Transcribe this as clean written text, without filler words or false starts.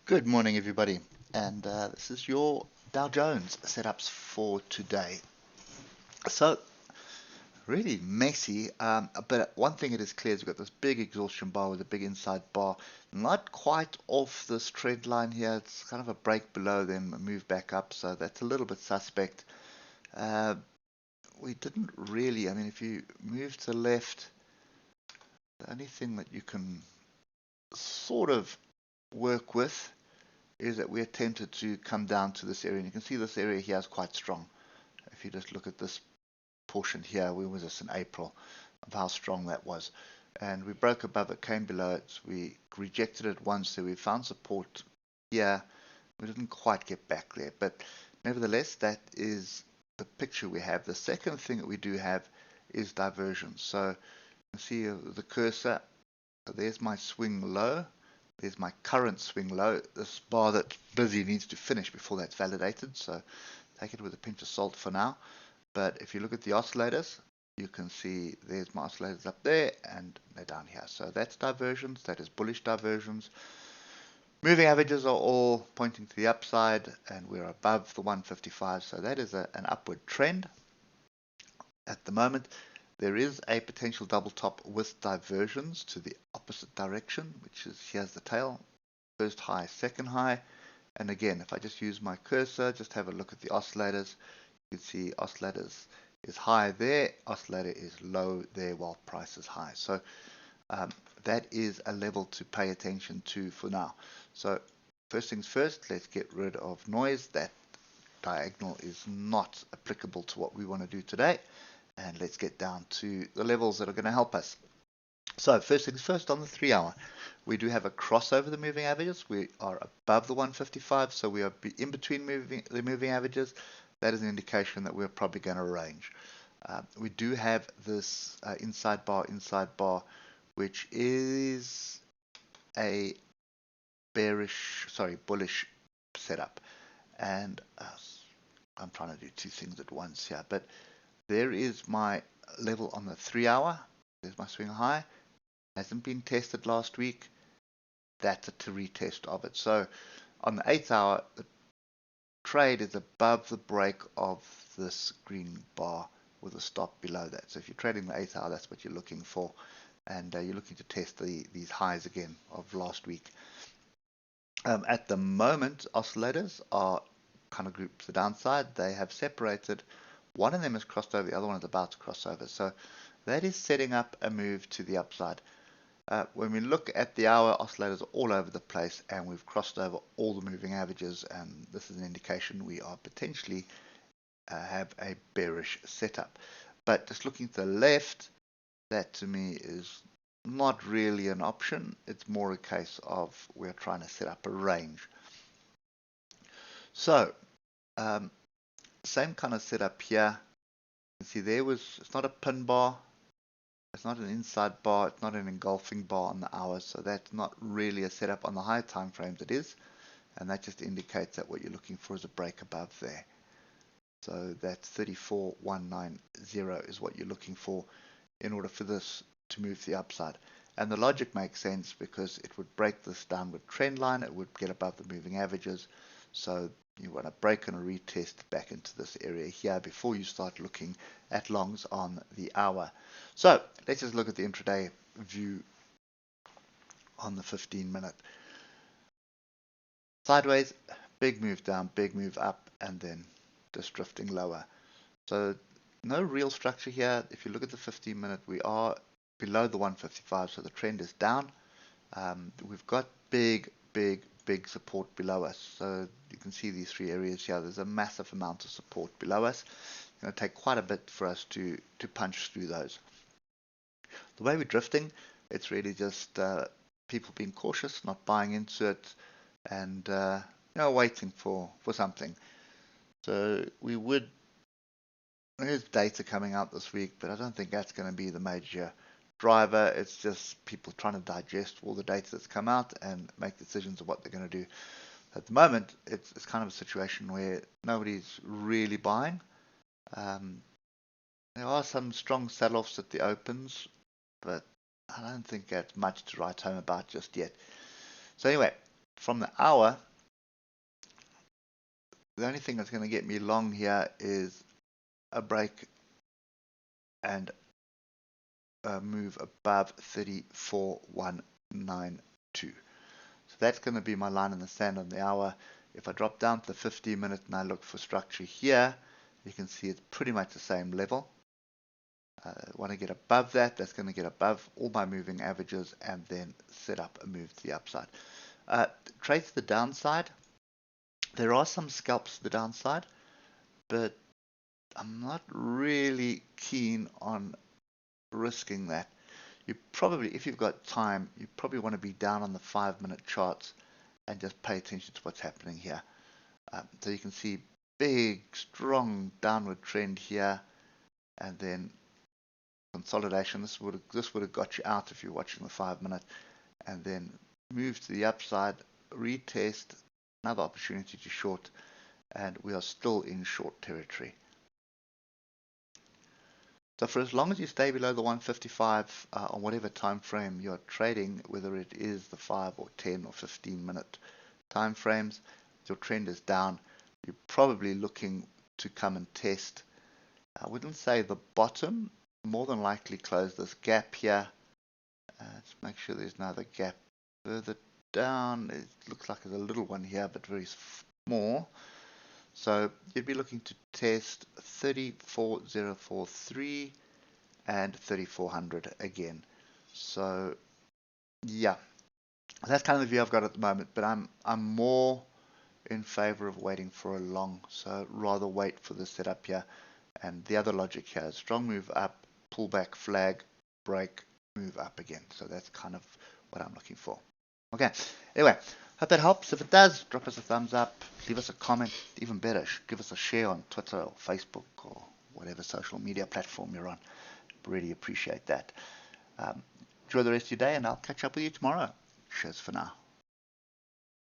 Good morning, everybody, and this is your Dow Jones setups for today. So, really messy, but one thing it is clear is we've got this big exhaustion bar with a big inside bar, not quite off this trend line here. It's kind of a break below, then a move back up, so that's a little bit suspect. We didn't really, I mean, if you move to the left, the only thing that you can sort of work with is that we attempted to come down to this area. And you can see this area here is quite strong. If you just look at this portion here, we was this in April, of how strong that was. And we broke above it, came below it. We rejected it once, so we found support here. We didn't quite get back there, but nevertheless, that is the picture we have. The second thing that we do have is diversions. So you can see the cursor. So there's my swing low. There's my current swing low. This bar that's busy needs to finish before that's validated, so take it with a pinch of salt for now. But if you look at the oscillators, you can see there's my oscillators up there and they're down here. So that's diversions, that is bullish diversions. Moving averages are all pointing to the upside and we're above the 155, so that is an upward trend. At the moment, there is a potential double top with diversions to the opposite direction, which is here's the tail, first high, second high. And again, if I just use my cursor, just have a look at the oscillators, you can see oscillators is high there, oscillator is low there while price is high. So that is a level to pay attention to for now. So first things first, let's get rid of noise. That diagonal is not applicable to what we want to do today. And let's get down to the levels that are going to help us. So first things first, on the 3 hour, we do have a crossover the moving averages. We are above the 155, so we are in between the moving averages. That is an indication that we're probably going to range. We do have this inside bar, which is a bullish setup. And I'm trying to do two things at once here, but there is my level on the 3 hour. There's my swing high. Hasn't been tested last week. That's a retest of it. So on the 8 hour, the trade is above the break of this green bar with a stop below that. So if you're trading the 8 hour, that's what you're looking for. And you're looking to test these highs again of last week. At the moment, oscillators are kind of grouped to the downside. They have separated. One of them has crossed over, the other one is about to cross over. So that is setting up a move to the upside. When we look at the hour, oscillators are all over the place and we've crossed over all the moving averages, and this is an indication we are potentially have a bearish setup. But just looking to the left, that to me is not really an option. It's more a case of we're trying to set up a range. So same kind of setup here. You can see it's not a pin bar, it's not an inside bar, it's not an engulfing bar on the hours, so that's not really a setup. On the higher time frames it is, and that just indicates that what you're looking for is a break above there. So that's 34,190 is what you're looking for in order for this to move the upside. And the logic makes sense because it would break this downward trend line, it would get above the moving averages. So you want to break and a retest back into this area here before you start looking at longs on the hour. So let's just look at the intraday view on the 15-minute. Sideways, big move down, big move up, and then just drifting lower. So no real structure here. If you look at the 15-minute, we are below the 155, so the trend is down. We've got big support below us. So you can see these three areas here. There's a massive amount of support below us. It's going to take quite a bit for us to punch through those. The way we're drifting, it's really just people being cautious, not buying into it, and waiting for something. So there's data coming out this week, but I don't think that's going to be the major driver. It's just people trying to digest all the data that's come out and make decisions of what they're going to do. At the moment, it's kind of a situation where nobody's really buying. There are some strong sell-offs at the opens, but I don't think that's much to write home about just yet. So anyway, from the hour, the only thing that's going to get me long here is a break and a move above 34,192. So that's going to be my line in the sand on the hour. If I drop down to the 15-minute and I look for structure here, you can see it's pretty much the same level. I want to get above that. That's going to get above all my moving averages and then set up a move to the upside. Trades the downside. There are some scalps to the downside, but I'm not really keen on risking that. You probably, if you've got time, you probably want to be down on the 5-minute charts and just pay attention to what's happening here. So you can see big, strong downward trend here, and then consolidation. This would have got you out if you're watching the 5-minute, and then move to the upside, retest, another opportunity to short, and we are still in short territory. So for as long as you stay below the 155 on whatever time frame you're trading, whether it is the 5 or 10 or 15-minute time frames, your trend is down. You're probably looking to come and test, I wouldn't say the bottom, more than likely close this gap here. Let's make sure there's another gap further down. It looks like there's a little one here, but very small. So you'd be looking to test 34,043 and 3,400 again. So yeah, that's kind of the view I've got at the moment, but I'm more in favor of waiting for a long, so rather wait for the setup here. And the other logic here is strong move up, pullback, flag, break, move up again. So that's kind of what I'm looking for. Okay, anyway, hope that helps. If it does, drop us a thumbs up, leave us a comment, even better, give us a share on Twitter or Facebook or whatever social media platform you're on. Really appreciate that. Enjoy the rest of your day, and I'll catch up with you tomorrow. Cheers for now.